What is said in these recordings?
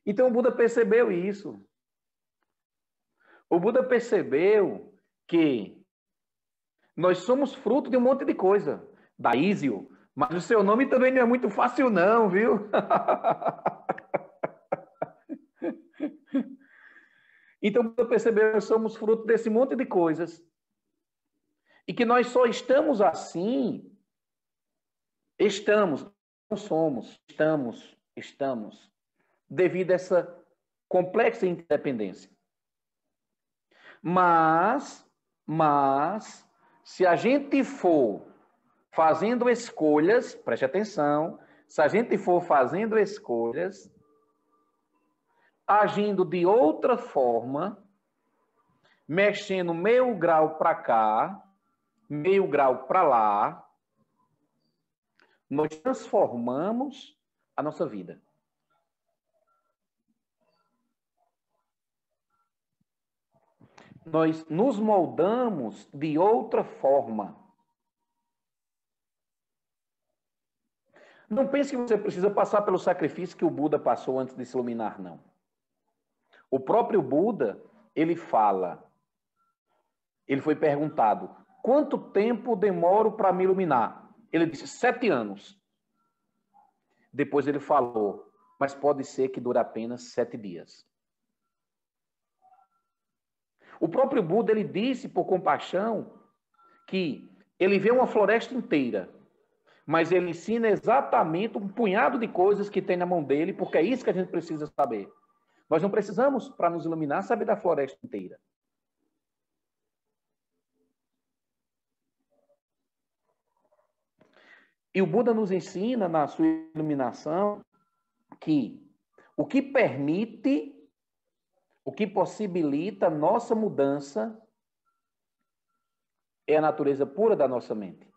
Então o Buda percebeu isso. O Buda percebeu que nós somos fruto de um monte de coisa. Daísio, mas o seu nome também não é muito fácil não, viu? Então o Buda percebeu que nós somos fruto desse monte de coisas. E que nós só estamos assim, não somos, estamos, devido a essa complexa interdependência. Mas, se a gente for fazendo escolhas, preste atenção, se a gente for fazendo escolhas, agindo de outra forma, mexendo meio grau para cá, meio grau para lá, nós transformamos a nossa vida. Nós nos moldamos de outra forma. Não pense que você precisa passar pelo sacrifício que o Buda passou antes de se iluminar, não. O próprio Buda, ele fala, ele foi perguntado, quanto tempo demoro para me iluminar? Ele disse, 7 anos. Depois ele falou, mas pode ser que dure apenas 7 dias. O próprio Buda, ele disse, por compaixão, que ele vê uma floresta inteira, mas ele ensina exatamente um punhado de coisas que tem na mão dele, porque é isso que a gente precisa saber. Nós não precisamos, para nos iluminar, saber da floresta inteira. E o Buda nos ensina, na sua iluminação, que o que permite, o que possibilita nossa mudança é a natureza pura da nossa mente.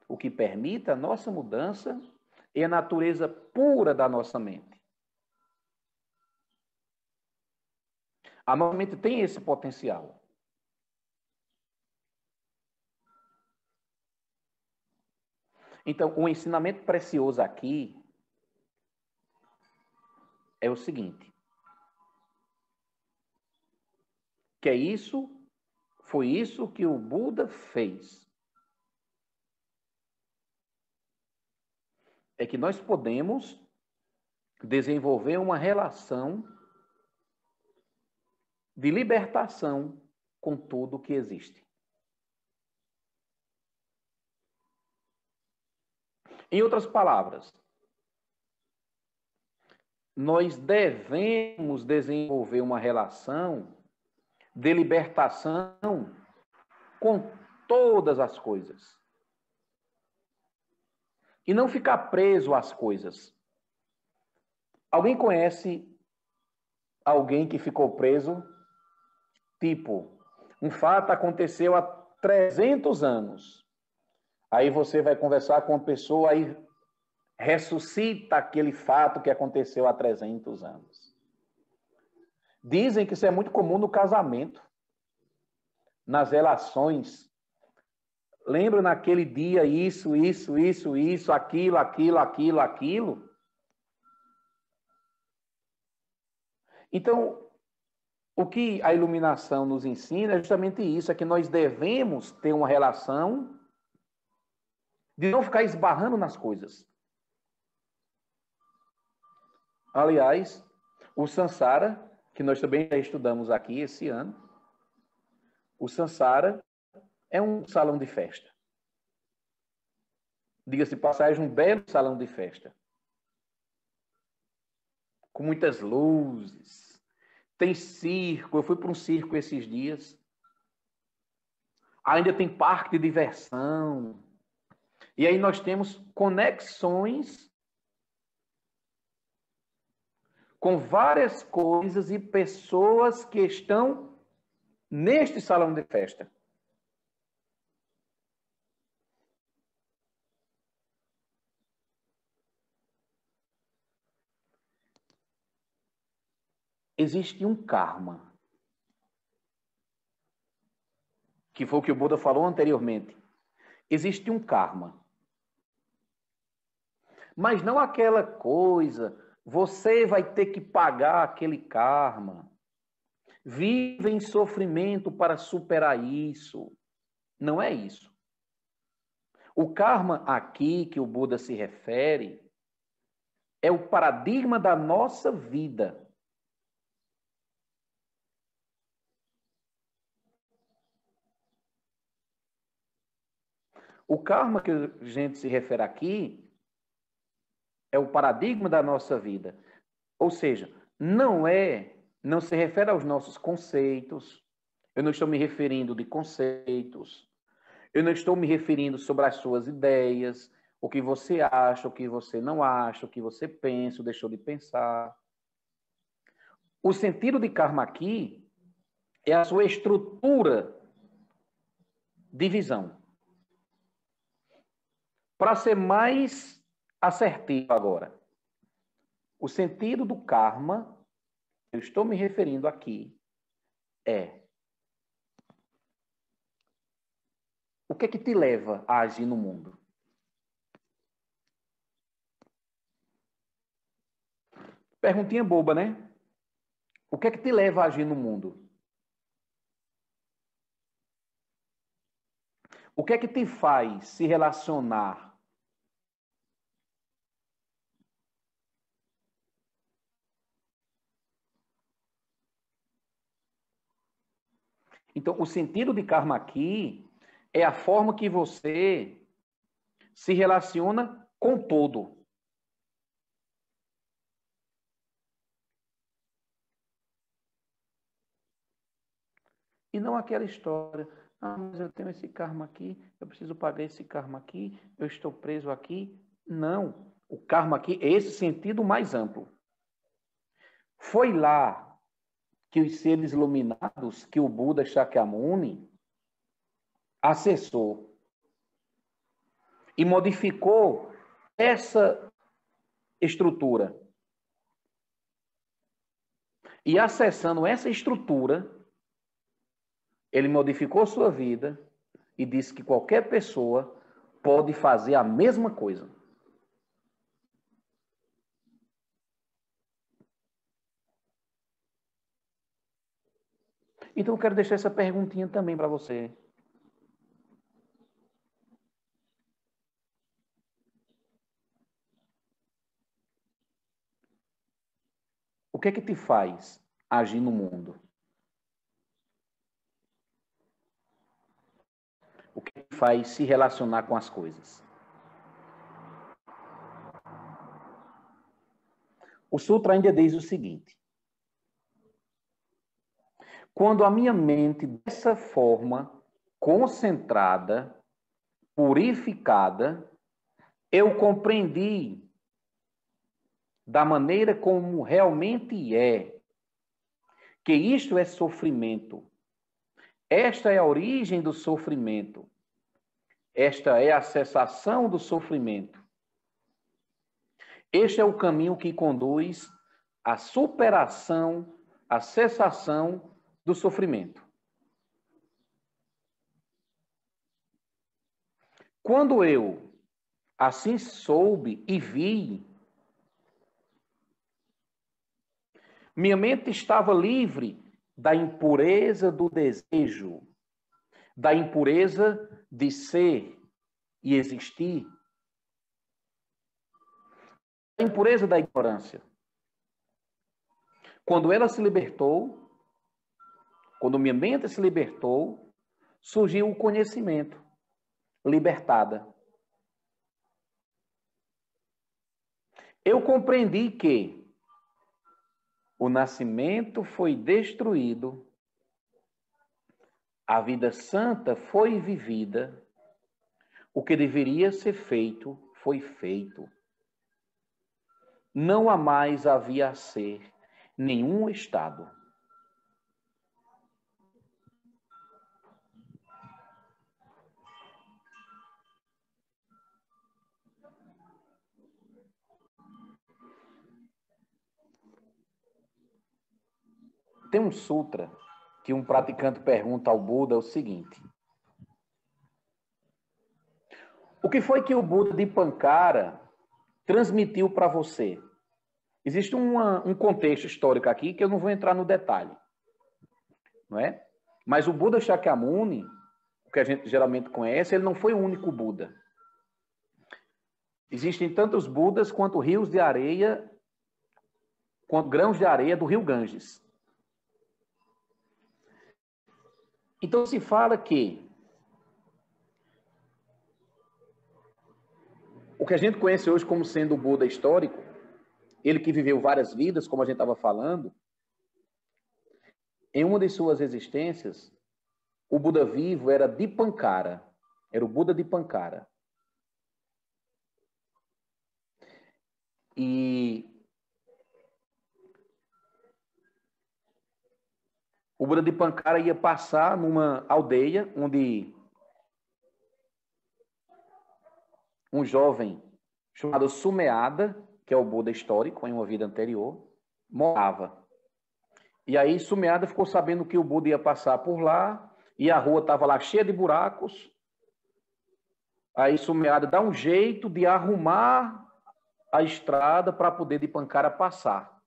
O que permite a nossa mudança é a natureza pura da nossa mente. A nossa mente tem esse potencial. Então, um ensinamento precioso aqui é o seguinte, que foi isso que o Buda fez. É que nós podemos desenvolver uma relação de libertação com tudo que existe. Em outras palavras, nós devemos desenvolver uma relação de libertação com todas as coisas. E não ficar preso às coisas. Alguém conhece alguém que ficou preso? Tipo, um fato aconteceu há 300 anos. Aí você vai conversar com uma pessoa, aí ressuscita aquele fato que aconteceu há 300 anos. Dizem que isso é muito comum no casamento, nas relações. Lembra naquele dia isso, aquilo. Então, o que a iluminação nos ensina é justamente isso, é que nós devemos ter uma relação de não ficar esbarrando nas coisas. Aliás, o Sansara, que nós também já estudamos aqui esse ano, o Sansara é um salão de festa. Diga-se de passagem, um belo salão de festa. Com muitas luzes. Tem circo. Eu fui para um circo esses dias. Ainda tem parque de diversão. E aí nós temos conexões com várias coisas e pessoas que estão neste salão de festa. Existe um karma, que foi o que o Buda falou anteriormente. Existe um karma. Mas não aquela coisa, você vai ter que pagar aquele karma. Vive em sofrimento para superar isso. Não é isso. O karma aqui que o Buda se refere é o paradigma da nossa vida. O karma que a gente se refere aqui é o paradigma da nossa vida. Ou seja, não se refere aos nossos conceitos. Eu não estou me referindo de conceitos. Eu não estou me referindo sobre as suas ideias, o que você acha, o que você não acha, o que você pensa, ou deixou de pensar. O sentido de karma aqui é a sua estrutura de visão. Para ser mais assertivo agora, o sentido do karma, eu estou me referindo aqui, é o que é que te leva a agir no mundo? Perguntinha boba, né? O que é que te leva a agir no mundo? O que é que te faz se relacionar? Então, o sentido de karma aqui é a forma que você se relaciona com o todo. E não aquela história, mas eu tenho esse karma aqui, eu preciso pagar esse karma aqui, eu estou preso aqui. Não. O karma aqui é esse sentido mais amplo. Foi lá que os seres iluminados, que o Buda Shakyamuni acessou e modificou essa estrutura. E acessando essa estrutura, ele modificou sua vida e disse que qualquer pessoa pode fazer a mesma coisa. Então eu quero deixar essa perguntinha também para você. O que é que te faz agir no mundo? O que te faz se relacionar com as coisas? O Sutra ainda diz o seguinte: quando a minha mente, dessa forma, concentrada, purificada, eu compreendi da maneira como realmente é, que isto é sofrimento. Esta é a origem do sofrimento. Esta é a cessação do sofrimento. Este é o caminho que conduz à superação, à cessação do sofrimento. Quando eu assim soube e vi, minha mente estava livre da impureza do desejo, da impureza de ser e existir, da impureza da ignorância. Quando ela se libertou, quando minha mente se libertou, surgiu o conhecimento, libertada. Eu compreendi que o nascimento foi destruído, a vida santa foi vivida, o que deveria ser feito foi feito. Não há mais havia a ser nenhum estado. Tem um sutra que um praticante pergunta ao Buda o seguinte: o que foi que o Buda de Pankara transmitiu para você? Existe um contexto histórico aqui que eu não vou entrar no detalhe, não é? Mas o Buda Shakyamuni, o que a gente geralmente conhece, ele não foi o único Buda. Existem tantos Budas quanto rios de areia, quanto grãos de areia do rio Ganges. Então se fala que o que a gente conhece hoje como sendo o Buda histórico, ele que viveu várias vidas, como a gente estava falando, em uma de suas existências, o Buda vivo era Dipankara, era o Buda Dipankara. E o Buda Dipankara ia passar numa aldeia onde um jovem chamado Sumeada, que é o Buda histórico, em uma vida anterior, morava. E aí Sumeada ficou sabendo que o Buda ia passar por lá, e a rua estava lá cheia de buracos. Aí Sumeada dá um jeito de arrumar a estrada para poder Dipankara passar.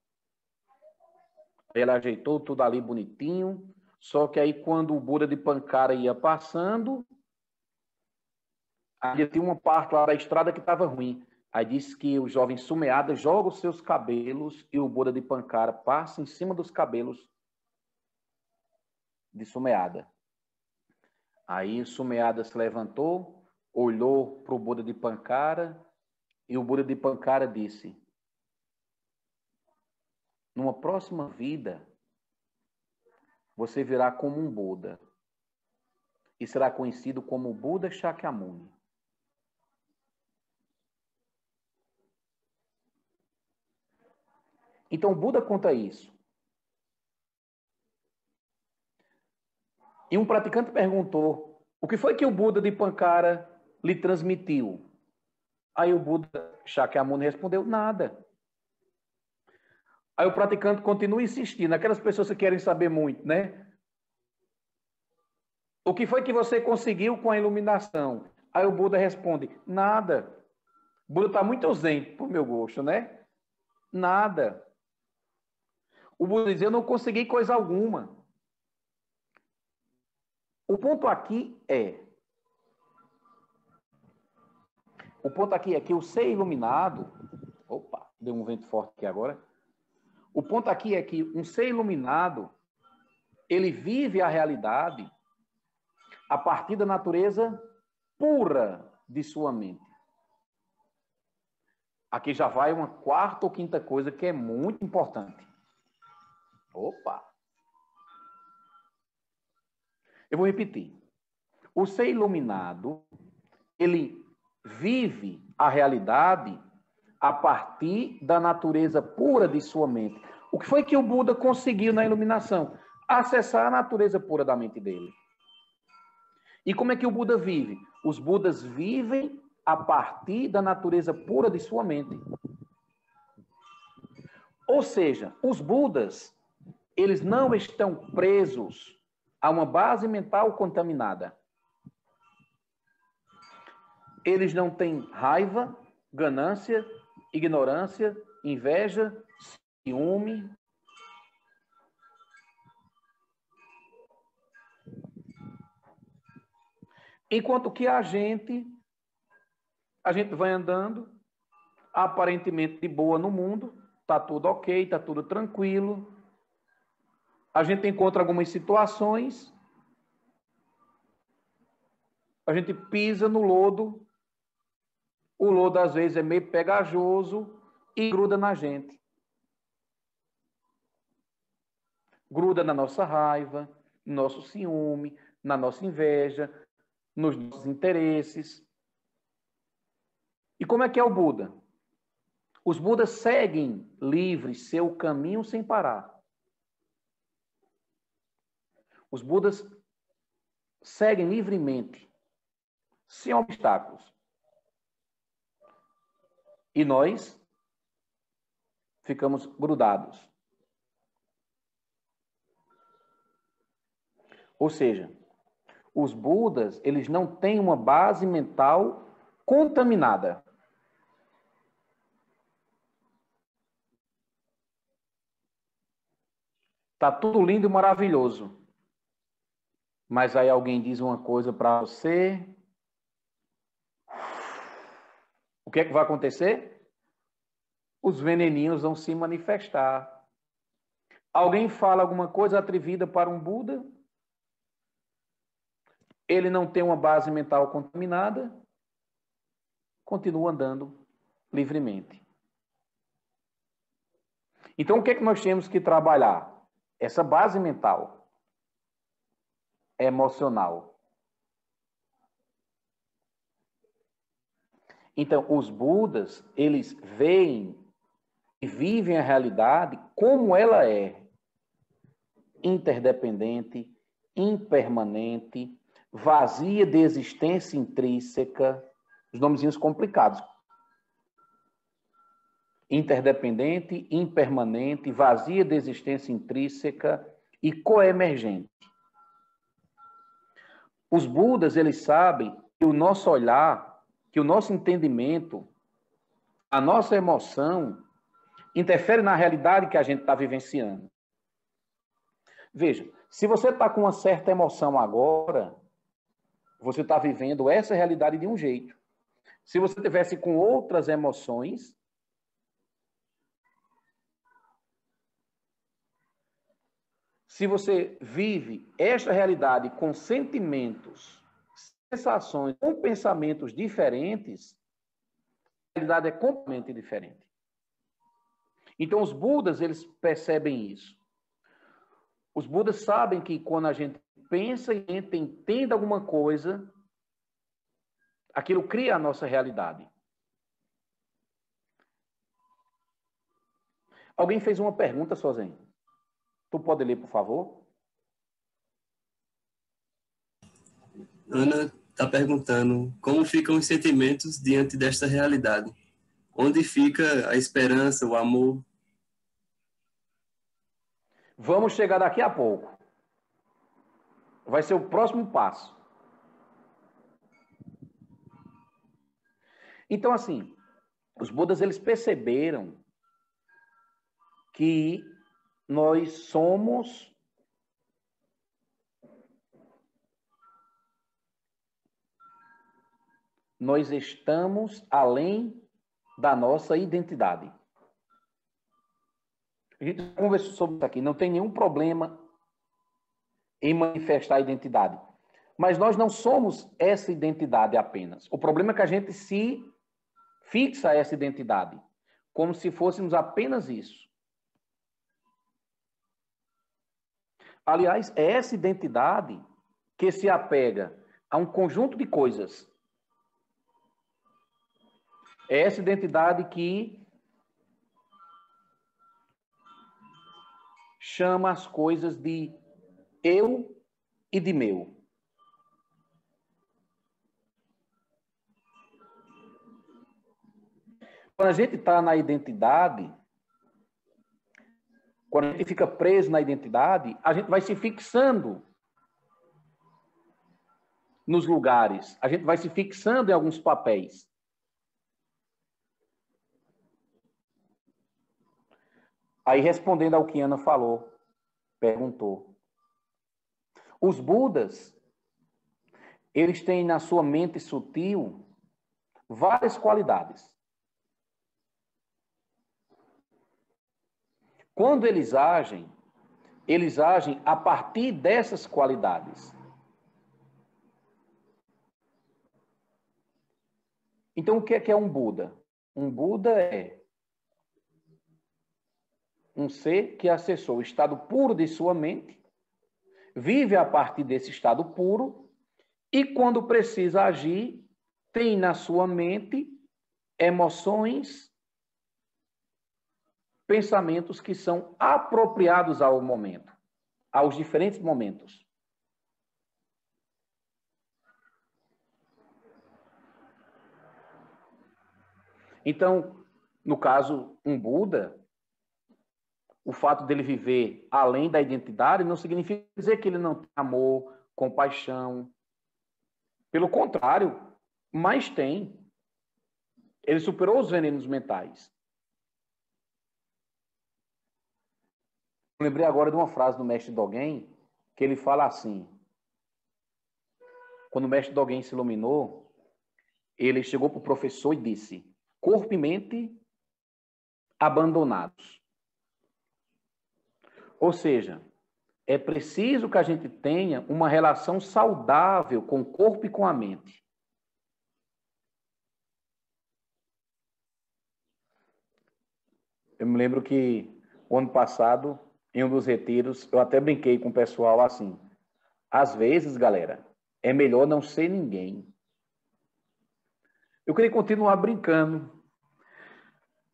Ele ajeitou tudo ali bonitinho, só que aí quando o Buda Dipankara ia passando, aí tinha uma parte lá da estrada que estava ruim. Aí disse que o jovem Sumeada joga os seus cabelos e o Buda Dipankara passa em cima dos cabelos de Sumeada. Aí Sumeada se levantou, olhou para o Buda Dipankara e o Buda Dipankara disse: numa próxima vida, você virá como um Buda e será conhecido como Buda Shakyamuni. Então, o Buda conta isso. E um praticante perguntou: o que foi que o Buda Dipankara lhe transmitiu? Aí o Buda Shakyamuni respondeu: nada. Aí o praticante continua insistindo, aquelas pessoas que querem saber muito, né? O que foi que você conseguiu com a iluminação? Aí o Buda responde: nada. O Buda está muito ausente, por meu gosto, né? Nada. O Buda diz: eu não consegui coisa alguma. O ponto aqui é que o ser iluminado... Opa, deu um vento forte aqui agora. O ponto aqui é que um ser iluminado, ele vive a realidade a partir da natureza pura de sua mente. Aqui já vai uma quarta ou quinta coisa que é muito importante. Opa! Eu vou repetir. O ser iluminado, ele vive a realidade a partir da natureza pura de sua mente. O que foi que o Buda conseguiu na iluminação? Acessar a natureza pura da mente dele. E como é que o Buda vive? Os Budas vivem a partir da natureza pura de sua mente. Ou seja, os Budas, eles não estão presos a uma base mental contaminada. Eles não têm raiva, ganância, ignorância, inveja, ciúme. Enquanto que a gente vai andando, aparentemente de boa no mundo, está tudo ok, está tudo tranquilo. A gente encontra algumas situações, a gente pisa no lodo, o lodo às vezes é meio pegajoso e gruda na gente. Gruda na nossa raiva, no nosso ciúme, na nossa inveja, nos nossos interesses. E como é que é o Buda? Os Budas seguem livres seu caminho sem parar. Os Budas seguem livremente, sem obstáculos. E nós ficamos grudados. Ou seja, os Budas, eles não têm uma base mental contaminada. Tá tudo lindo e maravilhoso. Mas aí alguém diz uma coisa para você. O que é que vai acontecer? Os veneninhos vão se manifestar. Alguém fala alguma coisa atrevida para um Buda, ele não tem uma base mental contaminada, continua andando livremente. Então, o que é que nós temos que trabalhar? Essa base mental, emocional. Então, os Budas, eles veem e vivem a realidade como ela é. Interdependente, impermanente, vazia de existência intrínseca, os nomezinhos complicados. Interdependente, impermanente, vazia de existência intrínseca e coemergente. Os Budas, eles sabem que o nosso olhar, que o nosso entendimento, a nossa emoção, interfere na realidade que a gente está vivenciando. Veja, se você está com uma certa emoção agora, você está vivendo essa realidade de um jeito. Se você tivesse com outras emoções, se você vive esta realidade com sentimentos, sensações, com pensamentos diferentes, a realidade é completamente diferente. Então, os Budas, eles percebem isso. Os Budas sabem que quando a gente pensa e entende alguma coisa, aquilo cria a nossa realidade. Alguém fez uma pergunta, Sozinho. Tu pode ler, por favor? Ana está perguntando como ficam os sentimentos diante desta realidade. Onde fica a esperança, o amor? Vamos chegar daqui a pouco. Vai ser o próximo passo. Então, assim, os Budas, eles perceberam que nós somos nós estamos além da nossa identidade. A gente conversou sobre isso aqui, não tem nenhum problema em manifestar a identidade. Mas nós não somos essa identidade apenas. O problema é que a gente se fixa a essa identidade, como se fôssemos apenas isso. Aliás, é essa identidade que se apega a um conjunto de coisas. É essa identidade que chama as coisas de eu e de meu. Quando a gente está na identidade, quando a gente fica preso na identidade, a gente vai se fixando nos lugares, a gente vai se fixando em alguns papéis. Aí, respondendo ao que Ana falou, perguntou. Os Budas, eles têm na sua mente sutil várias qualidades. Quando eles agem a partir dessas qualidades. Então, o que é um Buda? Um Buda é um ser que acessou o estado puro de sua mente, vive a partir desse estado puro e, quando precisa agir, tem na sua mente emoções, pensamentos que são apropriados ao momento, aos diferentes momentos. Então, no caso, um Buda, o fato dele viver além da identidade não significa dizer que ele não tem amor, compaixão. Pelo contrário, mais tem. Ele superou os venenos mentais. lembrei agora de uma frase do mestre Dogen, que ele fala assim: quando o mestre Dogen se iluminou, ele chegou para o professor e disse: corpo e mente abandonados. Ou seja, é preciso que a gente tenha uma relação saudável com o corpo e com a mente. Eu me lembro que o ano passado, em um dos retiros, eu até brinquei com o pessoal assim: às vezes, galera, é melhor não ser ninguém. Eu queria continuar brincando,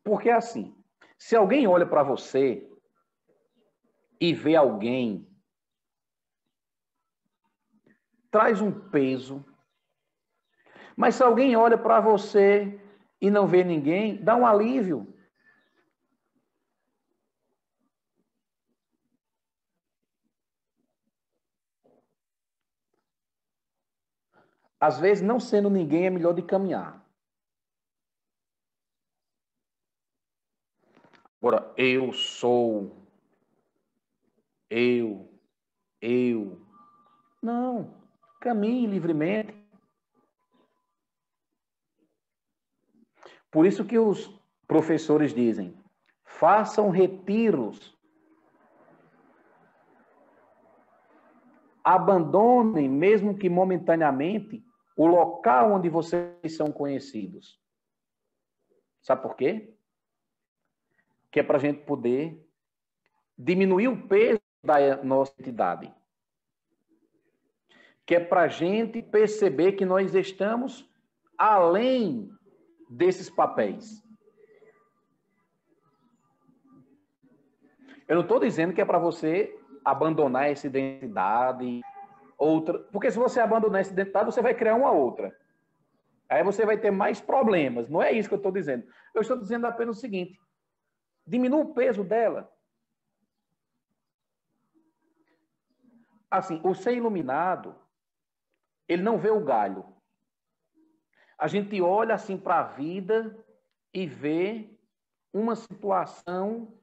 porque assim, se alguém olha para você e vê alguém, traz um peso. Mas se alguém olha para você e não vê ninguém, dá um alívio. Às vezes, não sendo ninguém é melhor de caminhar. Agora, eu sou, eu. Não, caminhe livremente. Por isso que os professores dizem, façam retiros. Abandonem, mesmo que momentaneamente, o local onde vocês são conhecidos. Sabe por quê? Que é para a gente poder diminuir o peso da nossa entidade. Que é para a gente perceber que nós estamos além desses papéis. Eu não estou dizendo que é para você abandonar essa identidade, outra, porque se você abandonar essa identidade, você vai criar uma outra. Aí você vai ter mais problemas. Não é isso que eu estou dizendo. Eu estou dizendo apenas o seguinte: diminua o peso dela. Assim, o ser iluminado, ele não vê o galho. A gente olha assim para a vida e vê uma situação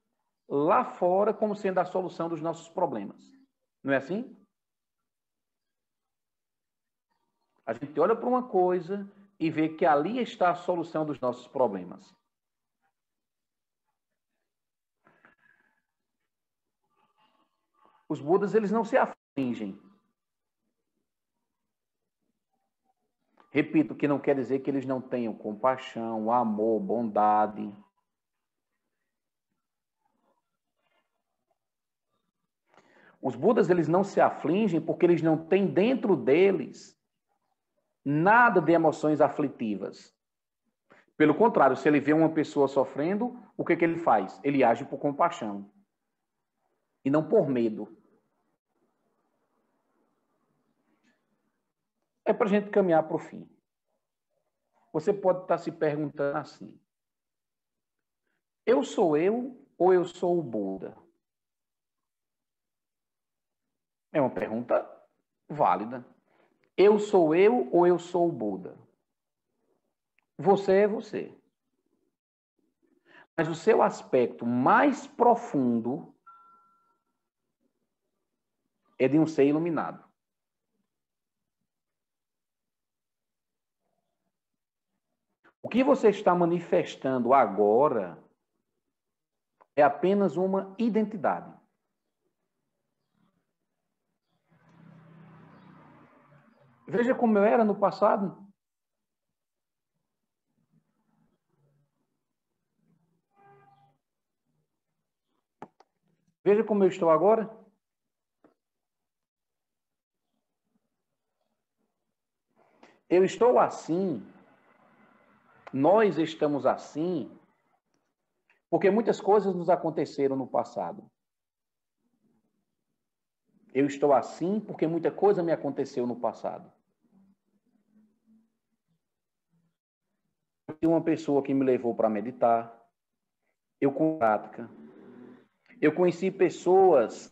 lá fora como sendo a solução dos nossos problemas. Não é assim? A gente olha para uma coisa e vê que ali está a solução dos nossos problemas. Os Budas, eles não se afligem. Repito, que não quer dizer que eles não tenham compaixão, amor, bondade. Os Budas, eles não se afligem porque eles não têm dentro deles nada de emoções aflitivas. Pelo contrário, se ele vê uma pessoa sofrendo, o que ele faz? Ele age por compaixão e não por medo. É para a gente caminhar para o fim. Você pode estar se perguntando assim: eu sou eu ou eu sou o Buda? É uma pergunta válida. Eu sou eu ou eu sou o Buda? Você é você. Mas o seu aspecto mais profundo é de um ser iluminado. O que você está manifestando agora é apenas uma identidade. Veja como eu era no passado. Veja como eu estou agora. Eu estou assim, nós estamos assim, porque muitas coisas nos aconteceram no passado. Eu estou assim porque muita coisa me aconteceu no passado. Eu tinha uma pessoa que me levou para meditar. Eu com prática. Eu conheci pessoas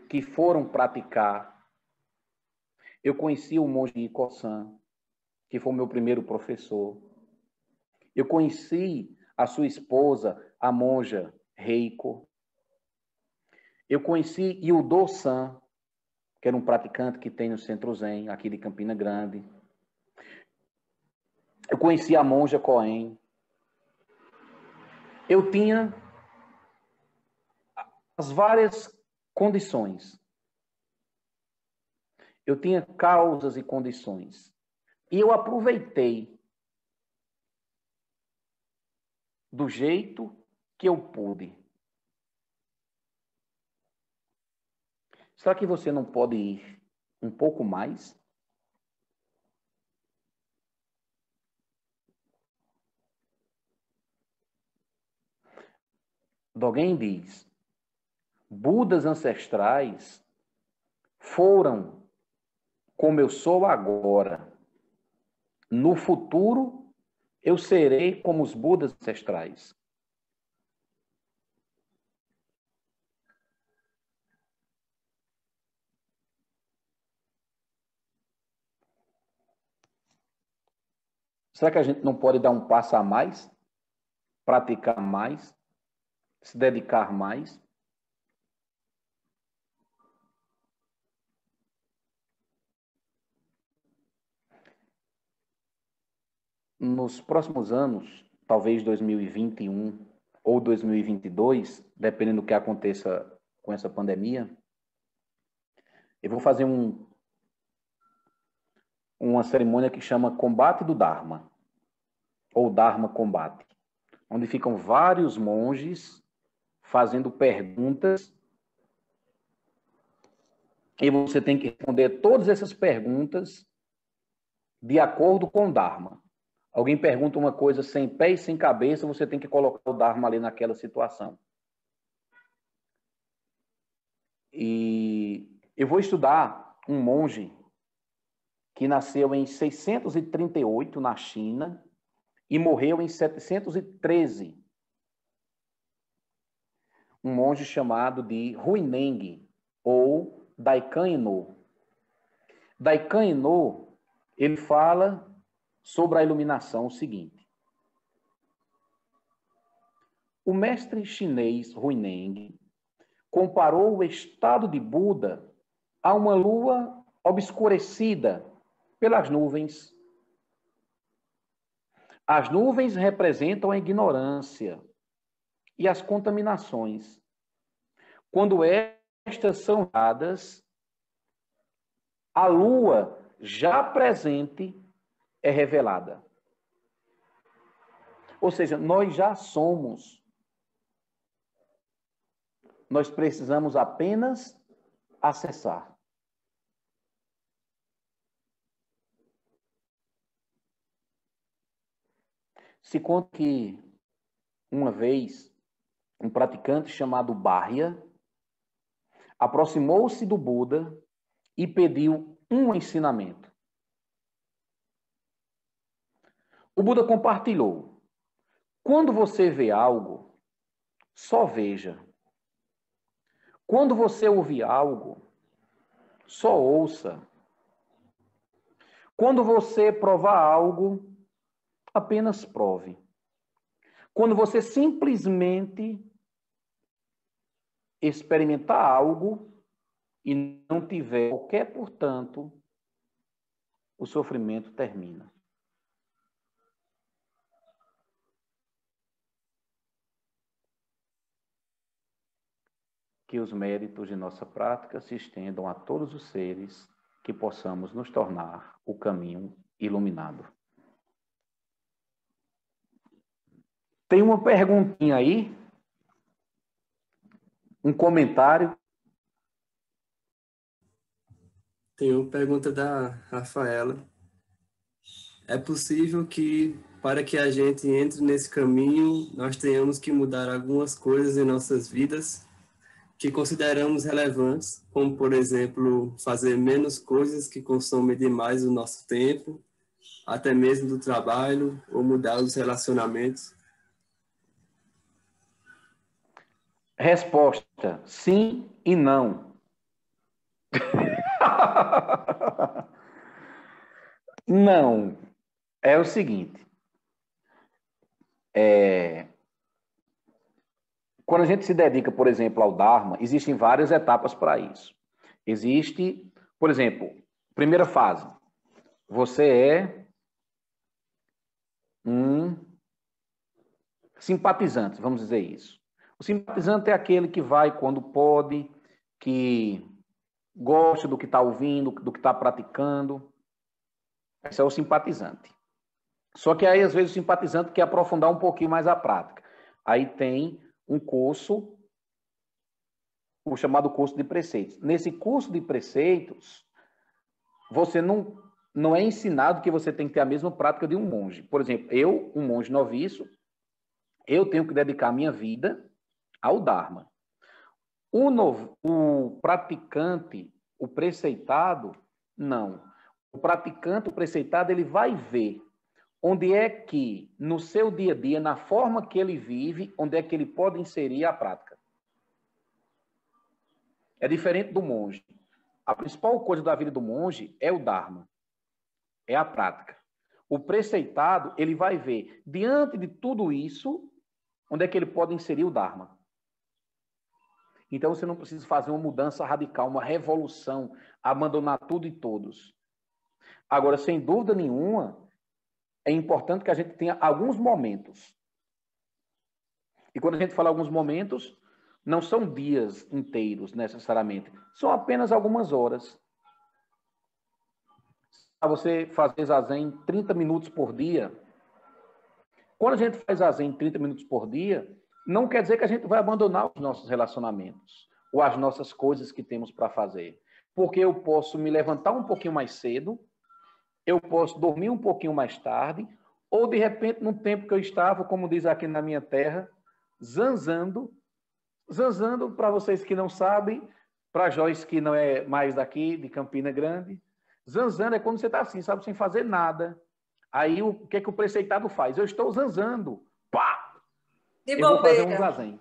que foram praticar. Eu conheci o monge Iko-san, que foi o meu primeiro professor. Eu conheci a sua esposa, a monja Reiko. Eu conheci Yudo San, que era um praticante que tem no Centro Zen, aqui de Campina Grande. Eu conheci a monja Cohen. Eu tinha as várias condições. Eu tinha causas e condições. E eu aproveitei do jeito que eu pude. Será que você não pode ir um pouco mais? Alguém diz, Budas ancestrais foram como eu sou agora. No futuro, eu serei como os Budas ancestrais. Será que a gente não pode dar um passo a mais? Praticar mais? Se dedicar mais? Nos próximos anos, talvez 2021 ou 2022, dependendo do que aconteça com essa pandemia, eu vou fazer uma cerimônia que chama Combate do Dharma, ou Dharma Combate, onde ficam vários monges fazendo perguntas e você tem que responder todas essas perguntas de acordo com o Dharma. Alguém pergunta uma coisa sem pé e sem cabeça, você tem que colocar o Dharma ali naquela situação. E eu vou estudar um monge que nasceu em 638 na China e morreu em 713. Um monge chamado de Huineng, ou Daikan Ino. Daikan Ino, ele fala sobre a iluminação o seguinte. O mestre chinês Huineng comparou o estado de Buda a uma lua obscurecida pelas nuvens. As nuvens representam a ignorância e as contaminações. Quando estas são dadas, a lua já presente é revelada. Ou seja, nós já somos. Nós precisamos apenas acessar. Se conta que, uma vez, um praticante chamado Bharya aproximou-se do Buda e pediu um ensinamento. O Buda compartilhou. Quando você vê algo, só veja. Quando você ouvir algo, só ouça. Quando você provar algo, apenas prove. Quando você simplesmente experimentar algo e não tiver qualquer, portanto, o sofrimento termina. Que os méritos de nossa prática se estendam a todos os seres, que possamos nos tornar o caminho iluminado. Tem uma perguntinha aí? Um comentário? Tem uma pergunta da Rafaela. É possível que, para que a gente entre nesse caminho, nós tenhamos que mudar algumas coisas em nossas vidas que consideramos relevantes, como, por exemplo, fazer menos coisas que consomem demais o nosso tempo, até mesmo do trabalho, ou mudar os relacionamentos? Resposta: sim e não. Não. É o seguinte. Quando a gente se dedica, por exemplo, ao Dharma, existem várias etapas para isso. Existe, por exemplo, primeira fase. Você é um simpatizante, vamos dizer isso. O simpatizante é aquele que vai quando pode, que gosta do que está ouvindo, do que está praticando. Esse é o simpatizante. Só que aí, às vezes, o simpatizante quer aprofundar um pouquinho mais a prática. Aí tem um curso, o chamado curso de preceitos. Nesse curso de preceitos, você não é ensinado que você tem que ter a mesma prática de um monge. Por exemplo, eu, um monge noviço, eu tenho que dedicar a minha vida ao Dharma. O praticante, o preceitado, não. O praticante, o preceitado, ele vai ver onde é que, no seu dia a dia, na forma que ele vive, onde é que ele pode inserir a prática. É diferente do monge. A principal coisa da vida do monge é o Dharma, é a prática. O preceitado, ele vai ver, diante de tudo isso, onde é que ele pode inserir o Dharma. Então, você não precisa fazer uma mudança radical, uma revolução, abandonar tudo e todos. Agora, sem dúvida nenhuma, é importante que a gente tenha alguns momentos. E quando a gente fala alguns momentos, não são dias inteiros, necessariamente. São apenas algumas horas. Para você fazer zazen 30 minutos por dia, quando a gente faz zazen 30 minutos por dia, não quer dizer que a gente vai abandonar os nossos relacionamentos ou as nossas coisas que temos para fazer. Porque eu posso me levantar um pouquinho mais cedo, eu posso dormir um pouquinho mais tarde, ou de repente, no tempo que eu estava, como diz aqui na minha terra, zanzando. Zanzando, para vocês que não sabem, para Joyce que não é mais daqui, de Campina Grande, zanzando é quando você está assim, sabe, sem fazer nada. Aí o que é que o preceitado faz? Eu estou zanzando. Pá! De eu vou fazer um bobeira. zazen.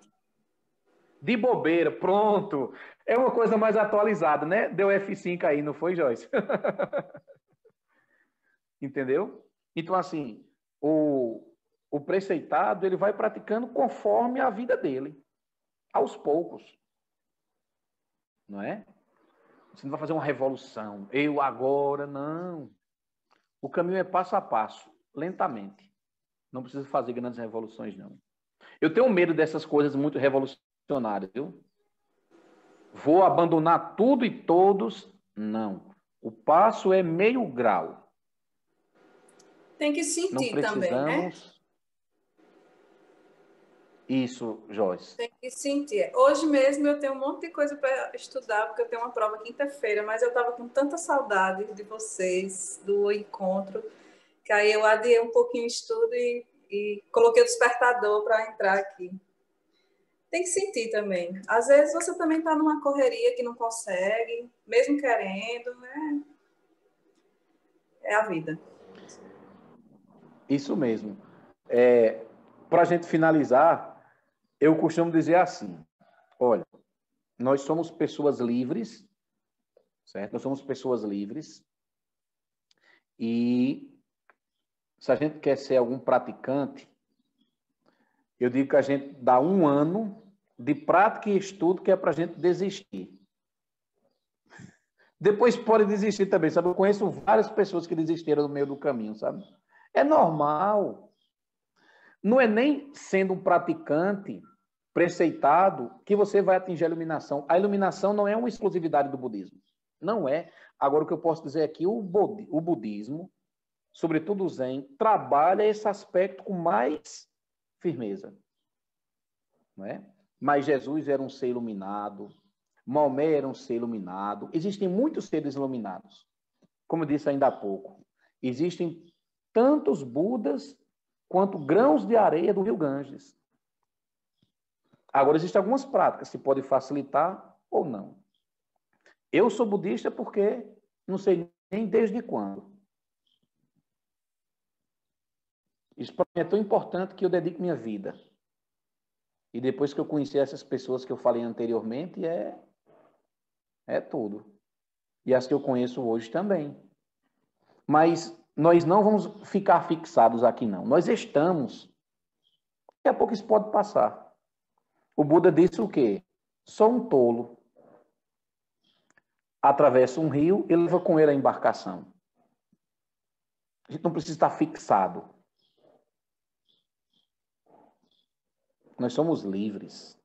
De bobeira, pronto. É uma coisa mais atualizada, né? Deu F5 aí, não foi, Joyce? Entendeu? Então, assim, o preceitado, ele vai praticando conforme a vida dele, aos poucos. Não é? Você não vai fazer uma revolução. Eu agora, não. O caminho é passo a passo, lentamente. Não precisa fazer grandes revoluções, não. Eu tenho medo dessas coisas muito revolucionárias, viu? Vou abandonar tudo e todos? Não. O passo é meio grau. Tem que sentir também, né? Isso, Joyce. Tem que sentir. Hoje mesmo eu tenho um monte de coisa para estudar, porque eu tenho uma prova quinta-feira, mas eu estava com tanta saudade de vocês, do encontro, que aí eu adiei um pouquinho o estudo e coloquei o despertador para entrar aqui. Tem que sentir também. Às vezes você também está numa correria que não consegue, mesmo querendo, né? É a vida. Isso mesmo. Para a gente finalizar, eu costumo dizer assim, olha, nós somos pessoas livres, certo? Nós somos pessoas livres e se a gente quer ser algum praticante, eu digo que a gente dá 1 ano de prática e estudo que é para a gente desistir. Depois pode desistir também, sabe? Eu conheço várias pessoas que desistiram no meio do caminho, sabe? É normal. Não é nem sendo um praticante preceitado que você vai atingir a iluminação. A iluminação não é uma exclusividade do budismo. Não é. Agora, o que eu posso dizer aqui, o budismo, sobretudo o Zen, trabalha esse aspecto com mais firmeza. Não é? Mas Jesus era um ser iluminado, Maomé era um ser iluminado. Existem muitos seres iluminados. Como eu disse ainda há pouco, existem tantos Budas quanto grãos de areia do rio Ganges. Agora, existem algumas práticas que podem facilitar ou não. Eu sou budista porque não sei nem desde quando. Isso para mim é tão importante que eu dedico minha vida. E depois que eu conheci essas pessoas que eu falei anteriormente, é tudo. E as que eu conheço hoje também. Mas nós não vamos ficar fixados aqui, não. Nós estamos. Daqui a pouco isso pode passar. O Buda disse o quê? Sou um tolo. Atravessa um rio e leva com ele a embarcação. A gente não precisa estar fixado. Nós somos livres.